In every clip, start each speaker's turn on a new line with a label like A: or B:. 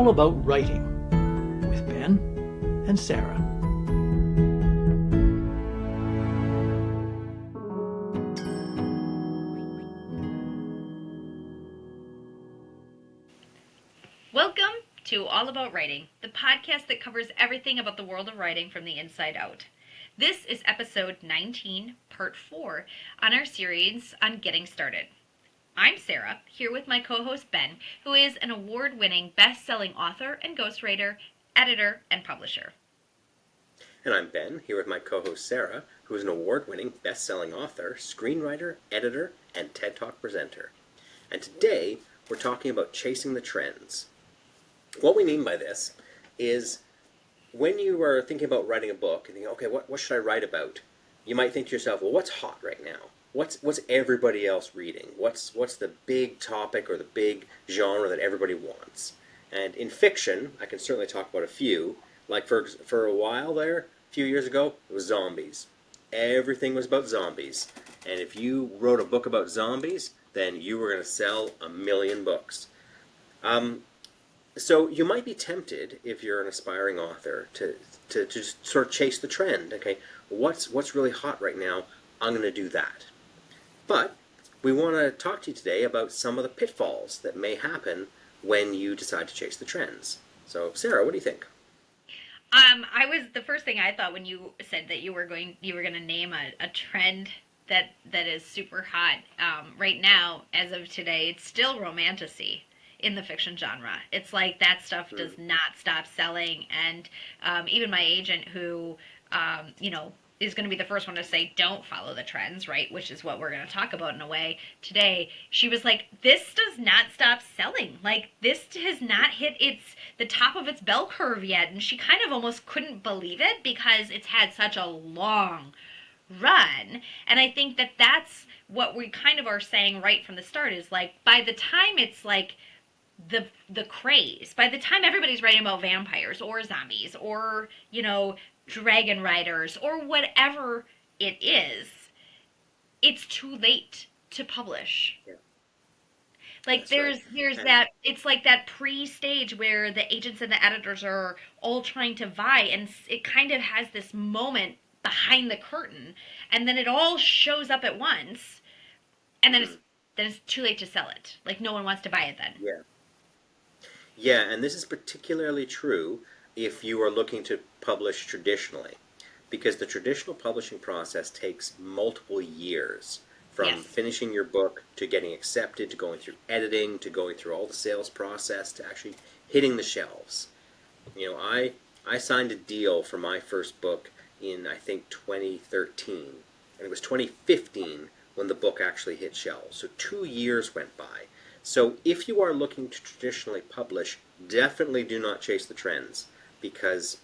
A: all about writing with Ben and Sara.
B: Welcome to All About Writing, the podcast that covers everything about the world of writing from the inside out. This is episode 19, part 4, on our series on getting started. I'm Sara, here with my co-host Ben, who is an award-winning, best-selling author and ghostwriter, editor, and publisher.
C: And I'm Ben, here with my co-host Sara, who is an award-winning, best-selling author, screenwriter, editor, and TED Talk presenter. And today, we're talking about chasing the trends. What we mean by this is when you are thinking about writing a book and thinking, okay, what should I write about? You might think to yourself, well, what's hot right now? What's everybody else reading? What's the big topic or the big genre that everybody wants? And in fiction, I can certainly talk about a few. Like for a while there, a few years ago, it was zombies. Everything was about zombies. And if you wrote a book about zombies, then you were going to sell 1 million books. So you might be tempted, if you're an aspiring author, to just sort of chase the trend. Okay, what's really hot right now? I'm going to do that. But we want to talk to you today about some of the pitfalls that may happen when you decide to chase the trends. So, Sara, what do you think?
B: The first thing I thought when you said that you were going to name a trend that is super hot right now, as of today, it's still romantasy in the fiction genre. It's like that stuff does not stop selling, and even my agent, who is going to be the first one to say don't follow the trends, right, which is what we're going to talk about in a way today, she was like, this does not stop selling. Like, this has not hit the top of its bell curve yet. And she kind of almost couldn't believe it because it's had such a long run. And I think that that's what we kind of are saying right from the start, is like, by the time it's like the craze, by the time everybody's writing about vampires or zombies or dragon riders or whatever it is, it's too late to publish.
C: Yeah.
B: Like, there's that, it's like that pre-stage where the agents and the editors are all trying to vie, and it kind of has this moment behind the curtain, and then it all shows up at once, and then it's too late to sell it. Like, no one wants to buy it then.
C: Yeah, and this is particularly true if you are looking to publish traditionally, because the traditional publishing process takes multiple years, from finishing your book to getting accepted, to going through editing, to going through all the sales process, to actually hitting the shelves. I signed a deal for my first book in, I think, 2013, and it was 2015 when the book actually hit shelves. So 2 years went by. So if you are looking to traditionally publish, definitely do not chase the trends, because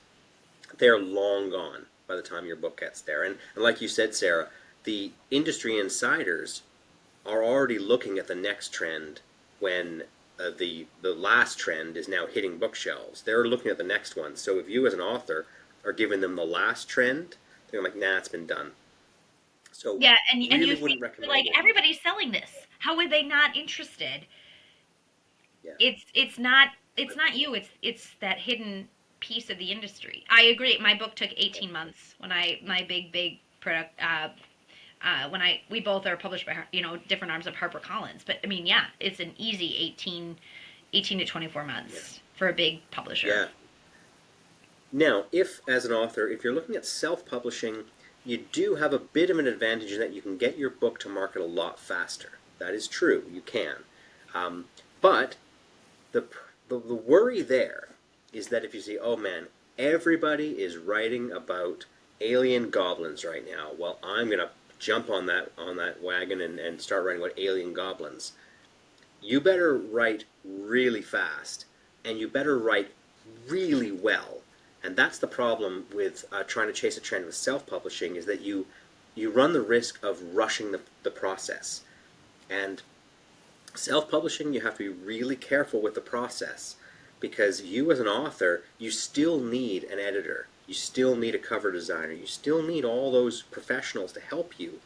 C: they're long gone by the time your book gets there. And like you said, Sara, the industry insiders are already looking at the next trend when the last trend is now hitting bookshelves. They're looking at the next one. So if you as an author are giving them the last trend, they're like, nah, it's been done. So
B: yeah, and
C: really
B: you think, like, everybody's selling this. How are they not interested?
C: Yeah.
B: It's not you. It's that hidden piece of the industry. I agree. My book took 18 months when my big product. We both are published by different arms of HarperCollins. But I mean, yeah, it's an easy 18 to 24 months for a big publisher.
C: Yeah. Now, if as an author, if you're looking at self-publishing, you do have a bit of an advantage in that you can get your book to market a lot faster. That is true. You can. But the worry there is that if you say, oh man, everybody is writing about alien goblins right now, well, I'm going to jump on that wagon and start writing about alien goblins. You better write really fast, and you better write really well. And that's the problem with trying to chase a trend with self-publishing, is that you run the risk of rushing the process. And self-publishing, you have to be really careful with the process, because you as an author, you still need an editor. You still need a cover designer. You still need all those professionals to help you.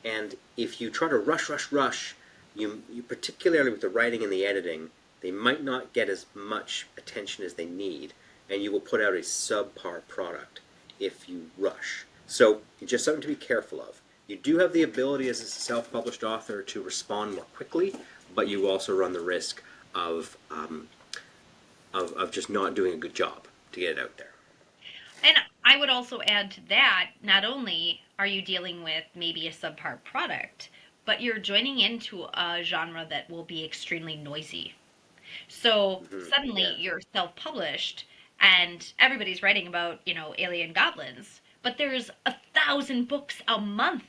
C: And if you try to rush, you particularly with the writing and the editing, they might not get as much attention as they need, and you will put out a subpar product if you rush. So just something to be careful of. You do have the ability as a self-published author to respond more quickly, but you also run the risk of just not doing a good job to get it out there.
B: And I would also add to that, not only are you dealing with maybe a subpar product, but you're joining into a genre that will be extremely noisy. So suddenly
C: Yeah.
B: you're self-published and everybody's writing about, alien goblins, but there's 1,000 books a month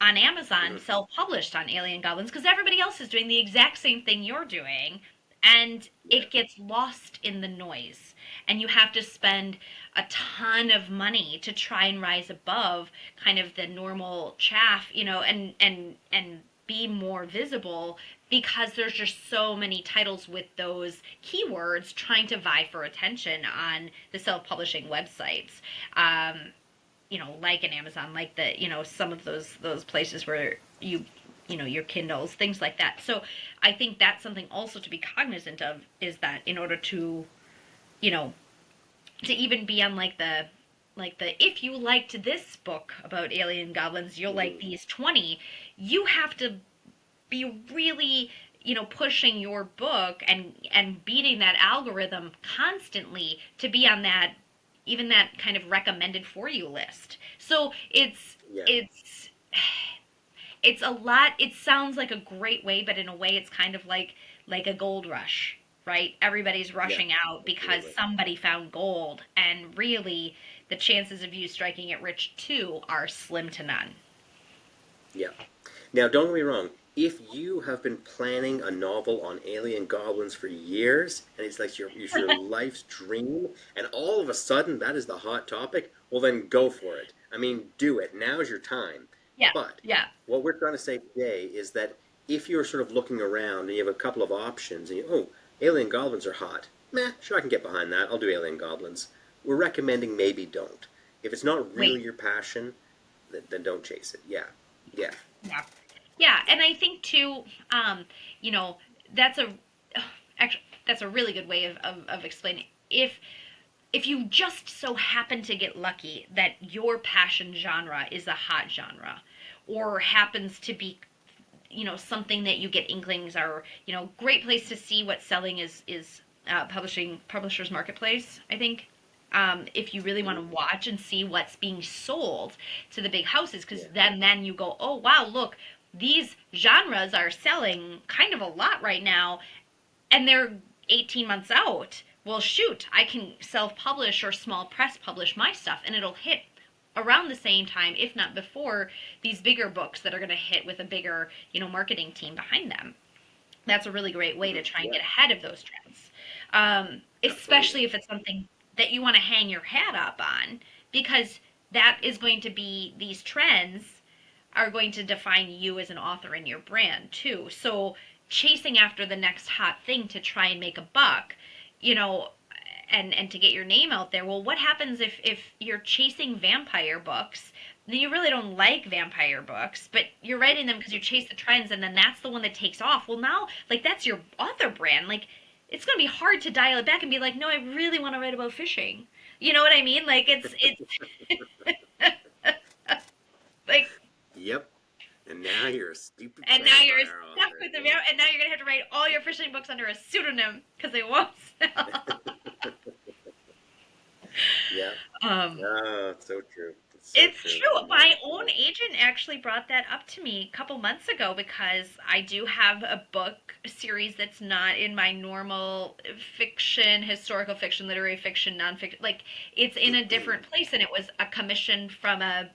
B: on Amazon self-published on alien goblins because everybody else is doing the exact same thing you're doing, and
C: Yeah.
B: it gets lost in the noise, and you have to spend a ton of money to try and rise above kind of the normal chaff, and be more visible because there's just so many titles with those keywords trying to vie for attention on the self-publishing websites. Like an Amazon, like some of those places where your Kindles, things like that. So I think that's something also to be cognizant of, is that in order to, to even be on like the if you liked this book about alien goblins, you'll like these 20. You have to be really pushing your book and beating that algorithm constantly to be on that, even that kind of recommended for you list. So it's
C: Yeah.
B: it's a lot. It sounds like a great way, but in a way it's kind of like a gold rush, right? Everybody's rushing out because
C: Absolutely.
B: somebody found gold, and really the chances of you striking it rich too are slim to none.
C: Yeah. Now, don't get me wrong. If you have been planning a novel on alien goblins for years, and it's like it's your life's dream, and all of a sudden that is the hot topic, well then go for it. I mean, do it. Now's your time.
B: Yeah,
C: But
B: yeah.
C: what we're trying to say today is that if you're sort of looking around and you have a couple of options, and alien goblins are hot. Meh, sure I can get behind that. I'll do alien goblins. We're recommending maybe don't. If it's not really
B: Wait.
C: your passion, then don't chase it. Yeah. Yeah.
B: Yeah. Yeah, and I think too, you know, that's a actually that's a really good way of explaining. If you just so happen to get lucky that your passion genre is a hot genre, or happens to be, something that you get inklings, or great place to see what's selling is publishers marketplace, I think. If you really want to watch and see what's being sold to the big houses, because
C: Yeah.
B: then you go, oh wow, look, these genres are selling kind of a lot right now, and they're 18 months out. Well, shoot, I can self-publish or small press publish my stuff, and it'll hit around the same time, if not before, these bigger books that are going to hit with a bigger, marketing team behind them. That's a really great way to try and
C: Yeah.
B: get ahead of those trends, especially if it's something that you want to hang your hat up on, because that is going to be, these trends are going to define you as an author and your brand too. So chasing after the next hot thing to try and make a buck, you know, and to get your name out there. Well, what happens if you're chasing vampire books? You really don't like vampire books, but you're writing them because you chase the trends, and then that's the one that takes off. Well, now, like, that's your author brand. Like, it's going to be hard to dial it back and be like, no, I really want to write about fishing. You know what I mean? Like, it's like,
C: Yep. And now you're a stupid
B: and now you're
C: vampire
B: stuck
C: author.
B: with the and now you're gonna have to write all your fishing books under a pseudonym because they won't sell.
C: Yeah.
B: um,
C: Oh, it's so true. So
B: it's true. My own agent actually brought that up to me a couple months ago, because I do have a book series that's not in my normal fiction, historical fiction, literary fiction, nonfiction. Like, it's in a different place, and it was a commission from a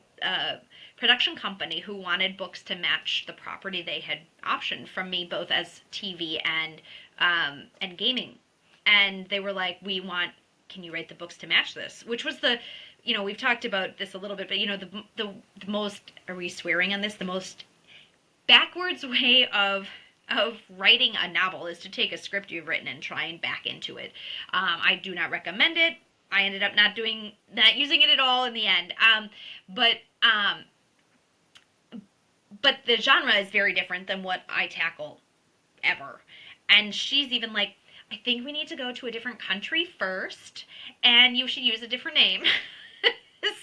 B: production company who wanted books to match the property they had optioned from me, both as TV and gaming. And they were like, can you write the books to match this? Which was we've talked about this a little bit, but the most, are we swearing on this? The most backwards way of writing a novel is to take a script you've written and try and back into it. I do not recommend it. I ended up not using it at all in the end. But the genre is very different than what I tackle ever. And she's even like, I think we need to go to a different country first, and you should use a different name.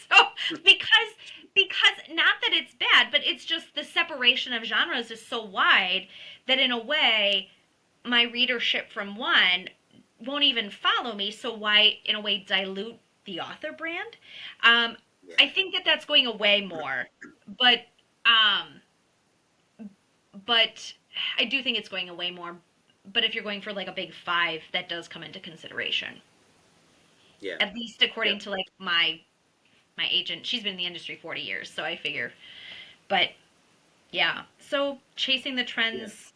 B: So because not that it's bad, but it's just the separation of genres is so wide that in a way my readership from one won't even follow me. So why in a way dilute the author brand?
C: Yeah.
B: I think that that's going away more, but um, but I do think it's going away more. But if you're going for like a big five, that does come into consideration.
C: Yeah.
B: At least
C: Yeah.
B: according to like my agent. She's been in the industry 40 years, so I figure. But yeah, so chasing the
C: Yeah.
B: trends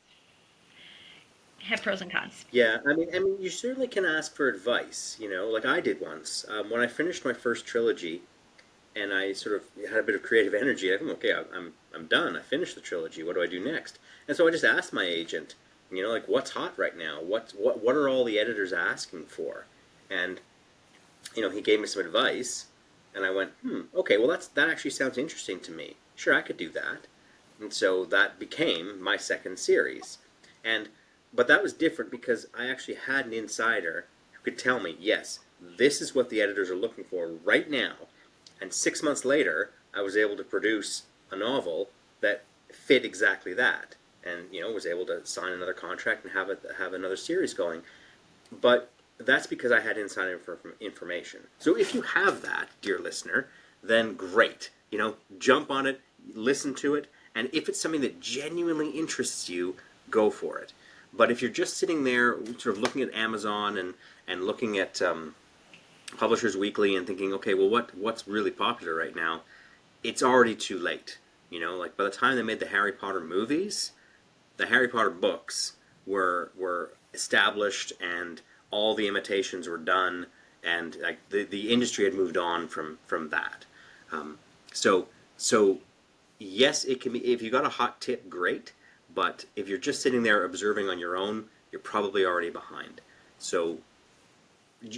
B: have pros and cons.
C: Yeah, I mean, you certainly can ask for advice, like I did once. When I finished my first trilogy, and I sort of had a bit of creative energy. I think, okay, I'm done. I finished the trilogy. What do I do next? And so I just asked my agent, like what's hot right now? What are all the editors asking for? And he gave me some advice, and I went, okay, well that actually sounds interesting to me. Sure, I could do that. And so that became my second series. And but that was different because I actually had an insider who could tell me, yes, this is what the editors are looking for right now. And 6 months later, I was able to produce a novel that fit exactly that, and was able to sign another contract and have another series going. But that's because I had inside information. So if you have that, dear listener, then great. Jump on it, listen to it, and if it's something that genuinely interests you, go for it. But if you're just sitting there, sort of looking at Amazon and looking at Publishers Weekly and thinking, okay, well, what's really popular right now? It's already too late. Like by the time they made the Harry Potter movies, the Harry Potter books were established and all the imitations were done, and like the industry had moved on from that. Um, so yes, it can be, if you got a hot tip, great. But if you're just sitting there observing on your own, you're probably already behind. So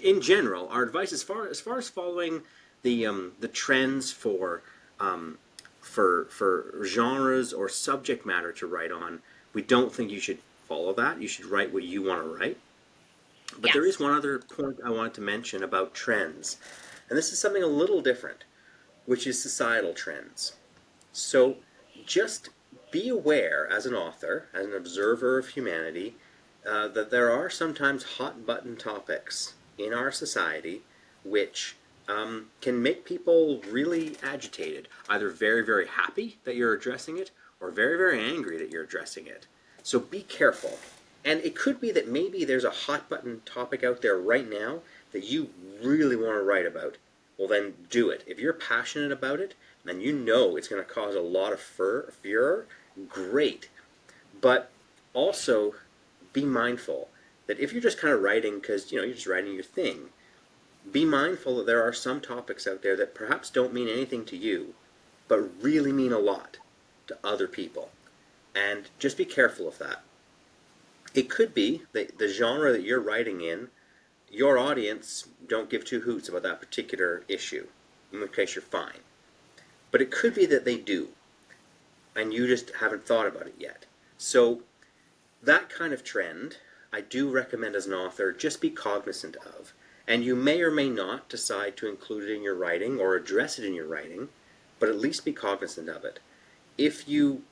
C: in general, our advice as far as following the trends for genres or subject matter to write on, we don't think you should follow that. You should write what you want to write. But there is
B: Yes.
C: one other point I wanted to mention about trends, and this is something a little different, which is societal trends. So just be aware as an author, as an observer of humanity, that there are sometimes hot button topics in our society which can make people really agitated, either very, very happy that you're addressing it or very, very angry that you're addressing it. So be careful. And it could be that maybe there's a hot button topic out there right now that you really want to write about. Well, then do it. If you're passionate about it, and you know it's going to cause a lot of furor, great. But also be mindful that if you're just kind of writing because you're just writing your thing, be mindful that there are some topics out there that perhaps don't mean anything to you, but really mean a lot to other people. And just be careful of that. It could be that the genre that you're writing in, your audience don't give two hoots about that particular issue, in which case you're fine. But it could be that they do, and you just haven't thought about it yet. So that kind of trend, I do recommend as an author, just be cognizant of. And you may or may not decide to include it in your writing or address it in your writing, but at least be cognizant of it. If you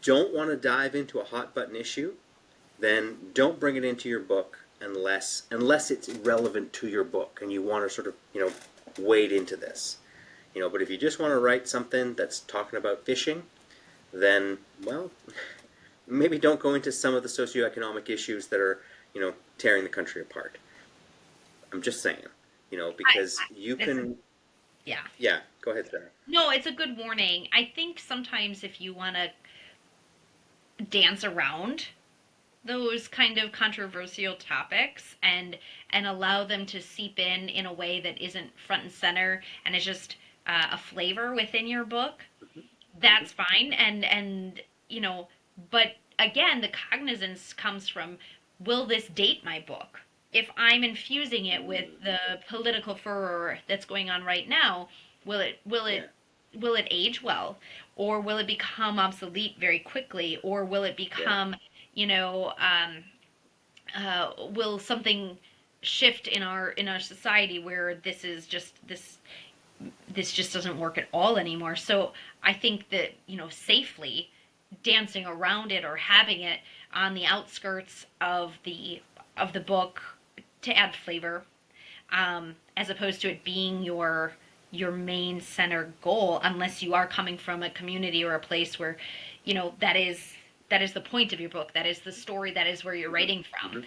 C: don't want to dive into a hot button issue, then don't bring it into your book unless it's relevant to your book and you want to sort of, wade into this. But if you just want to write something that's talking about fishing, then, well, maybe don't go into some of the socioeconomic issues that are, tearing the country apart. I'm just saying, because you can.
B: Yeah.
C: Yeah, go ahead, Sarah.
B: No, it's a good warning. I think sometimes if you want to dance around those kind of controversial topics and allow them to seep in a way that isn't front and center and is just a flavor within your book, that's fine. And but again, the cognizance comes from, will this date my book? If I'm infusing it with the political furor that's going on right now, will it will
C: Yeah.
B: it will it age well, or will it become obsolete very quickly, or will it
C: Yeah.
B: become, you know, um, will something shift in our society where this just doesn't work at all anymore. So I think that, safely dancing around it or having it on the outskirts of the book to add flavor, as opposed to it being your main center goal, unless you are coming from a community or a place where, that is the point of your book, that is the story, that is where you're writing from.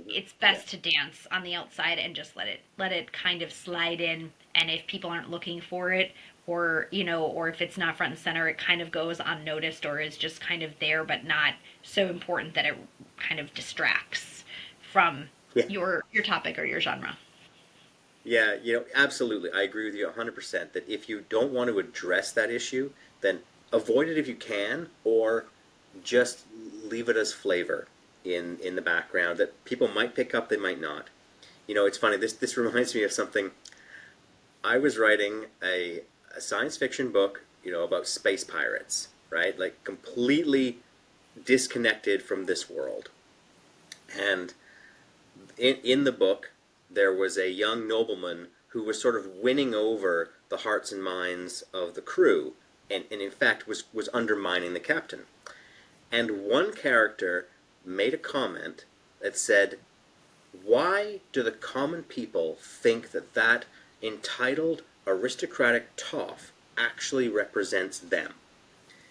B: It's best to dance on the outside and just let it kind of slide in. And if people aren't looking for it, or if it's not front and center, it kind of goes unnoticed or is just kind of there but not so important that it kind of distracts from
C: Yeah.
B: your topic or your genre.
C: Yeah, absolutely. I agree with you 100% that if you don't want to address that issue, then avoid it if you can, or just leave it as flavor in the background that people might pick up, they might not. It's funny. This reminds me of something. I was writing a science fiction book, about space pirates, right? Like completely disconnected from this world. And in the book, there was a young nobleman who was sort of winning over the hearts and minds of the crew, and in fact was undermining the captain. And one character made a comment that said, "Why do the common people think that entitled aristocratic toff actually represents them?"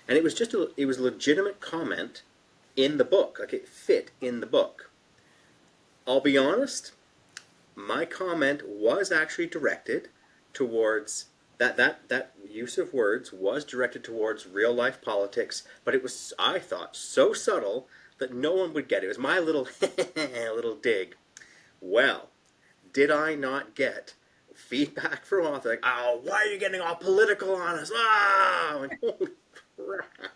C: And it was a legitimate comment in the book, like it fit in the book. I'll be honest, my comment was actually directed towards that use of words was directed towards real life politics, but it was, I thought, so subtle that no one would get it. It was my little little dig. Well, did I not get feedback from authors like, "Oh, why are you getting all political on us?" Ah, like, holy crap.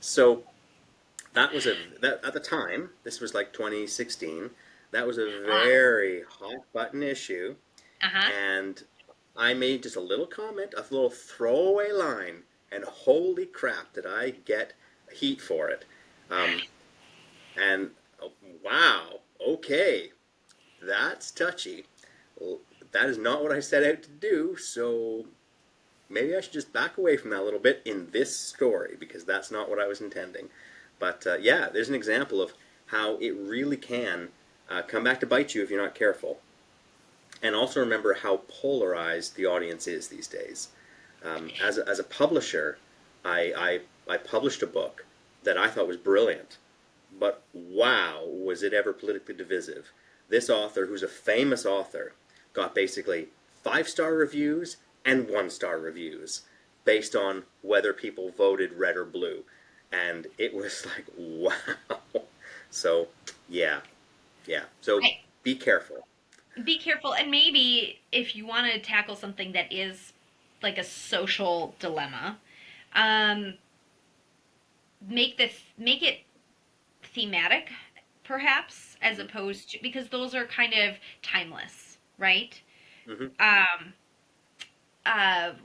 C: So that at the time, this was like 2016. That was a very hot button issue,
B: Uh-huh.
C: and I made just a little comment, a little throwaway line, and holy crap, did I get heat for it. Um, and wow, okay, that's touchy. Well, that is not what I set out to do, so maybe I should just back away from that a little bit in this story, because that's not what I was intending. But yeah, there's an example of how it really can come back to bite you if you're not careful. And also remember how polarized the audience is these days. As a publisher, I published a book that I thought was brilliant, but wow, was it ever politically divisive. This author, who's a famous author, got basically 5-star reviews and 1-star reviews based on whether people voted red or blue. And it was like, wow. So, yeah. So
B: Right.
C: be careful.
B: Be careful, and maybe if you want to tackle something that is like a social dilemma, um, make it thematic, perhaps, as opposed to, because those are kind of timeless, right?
C: Mm-hmm.
B: Um,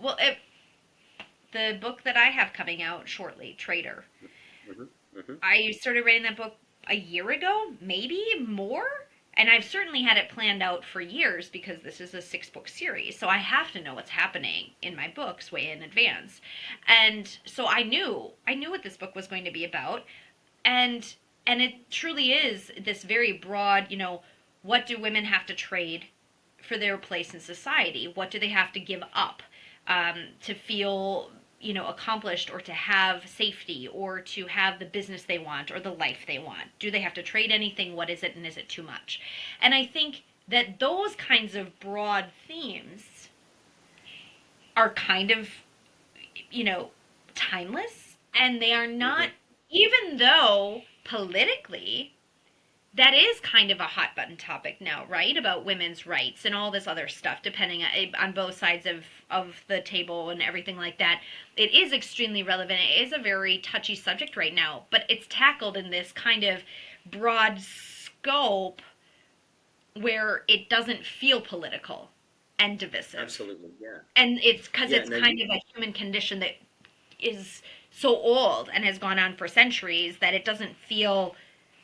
B: well, the book that I have coming out shortly, Traitor.
C: Mm-hmm. Mm-hmm.
B: I started writing that book a year ago, maybe more. And I've certainly had it planned out for years because this is a 6-book series. So I have to know what's happening in my books way in advance. And so I knew what this book was going to be about. And it truly is this very broad, what do women have to trade for their place in society? What do they have to give up to feel accomplished, or to have safety, or to have the business they want or the life they want? Do they have to trade anything? What is it, and is it too much? And I think that those kinds of broad themes are kind of, timeless, and they are not,
C: Mm-hmm.
B: even though politically that is kind of a hot button topic now, right? About women's rights and all this other stuff, depending on both sides of the table and everything like that. It is extremely relevant. It is a very touchy subject right now, but it's tackled in this kind of broad scope where it doesn't feel political and divisive.
C: Absolutely, yeah.
B: And it's because
C: Yeah,
B: it's
C: now
B: kind
C: you,
B: of a human condition that is so old and has gone on for centuries that it doesn't feel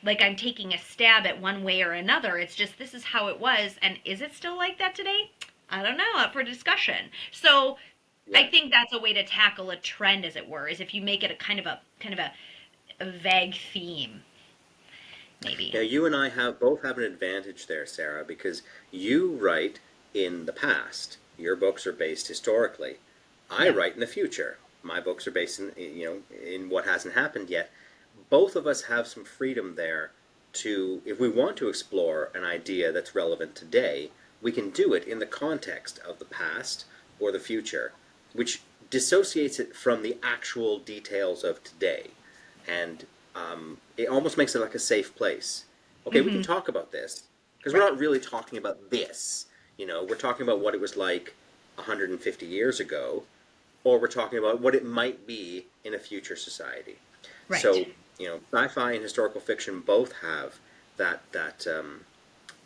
B: like I'm taking a stab at one way or another. It's just this is how it was, and is it still like that today? I don't know, up for discussion. So
C: Yeah.
B: I think that's a way to tackle a trend, as it were, is if you make it a kind of a vague theme, maybe.
C: Now, you and I both have an advantage there, Sarah, because you write in the past. Your books are based historically. I write in the future. My books are based in what hasn't happened yet. Both of us have some freedom there to, if we want to explore an idea that's relevant today, we can do it in the context of the past or the future, which dissociates it from the actual details of today. And it almost makes it like a safe place. Okay, we can talk about this, because we're not really talking about this. We're talking about what it was like 150 years ago, or we're talking about what it might be in a future society.
B: Right.
C: So, sci-fi and historical fiction both have that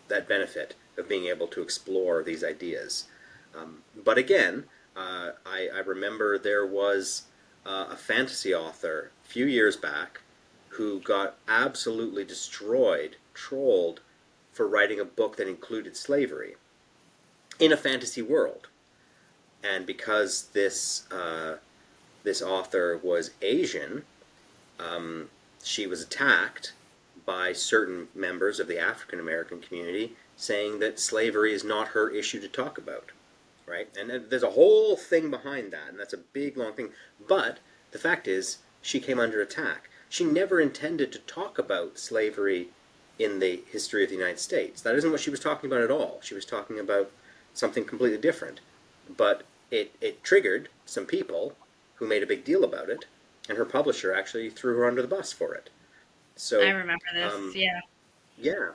C: benefit of being able to explore these ideas. But again, I remember there was a fantasy author a few years back who got absolutely trolled for writing a book that included slavery in a fantasy world. And because this author was Asian, she was attacked by certain members of the African American community, saying that slavery is not her issue to talk about, right? And there's a whole thing behind that, and that's a big, long thing. But the fact is, she came under attack. She never intended to talk about slavery in the history of the United States. That isn't what she was talking about at all. She was talking about something completely different. But it triggered some people who made a big deal about it, and her publisher actually threw her under the bus for it. So
B: I remember this.
C: Yeah.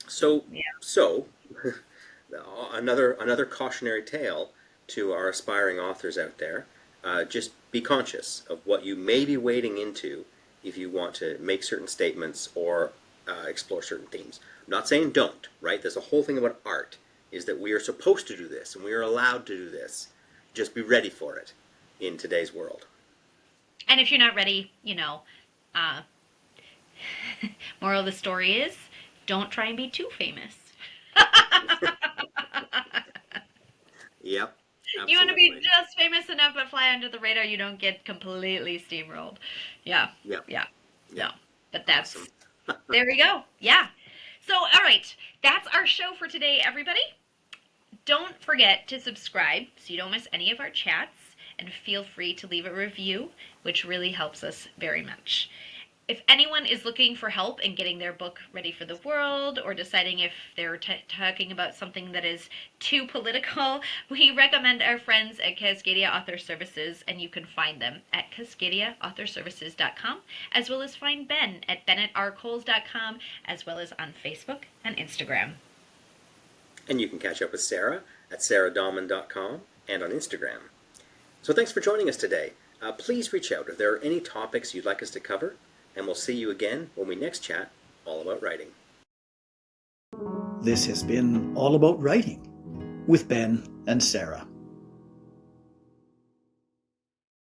C: So another cautionary tale to our aspiring authors out there: just be conscious of what you may be wading into if you want to make certain statements or explore certain themes. I'm not saying don't. Right? There's a whole thing about art, is that we are supposed to do this and we are allowed to do this. Just be ready for it in today's world.
B: And if you're not ready, moral of the story is, don't try and be too famous.
C: Yep. Absolutely.
B: You want to be just famous enough but fly under the radar, you don't get completely steamrolled. Yeah.
C: Yep.
B: Yeah.
C: Yep.
B: No. But that's,
C: Awesome.
B: there we go. Yeah. So, all right. That's our show for today, everybody. Don't forget to subscribe so you don't miss any of our chats, and feel free to leave a review, which really helps us very much. If anyone is looking for help in getting their book ready for the world, or deciding if they're talking about something that is too political, we recommend our friends at Cascadia Author Services, and you can find them at cascadiaauthorservices.com, as well as find Ben at bennettrcoles.com, as well as on Facebook and Instagram.
C: And you can catch up with Sara at saradalman.com and on Instagram. So thanks for joining us today. Please reach out if there are any topics you'd like us to cover, and we'll see you again when we next chat all about writing.
A: This has been All About Writing with Ben and Sara.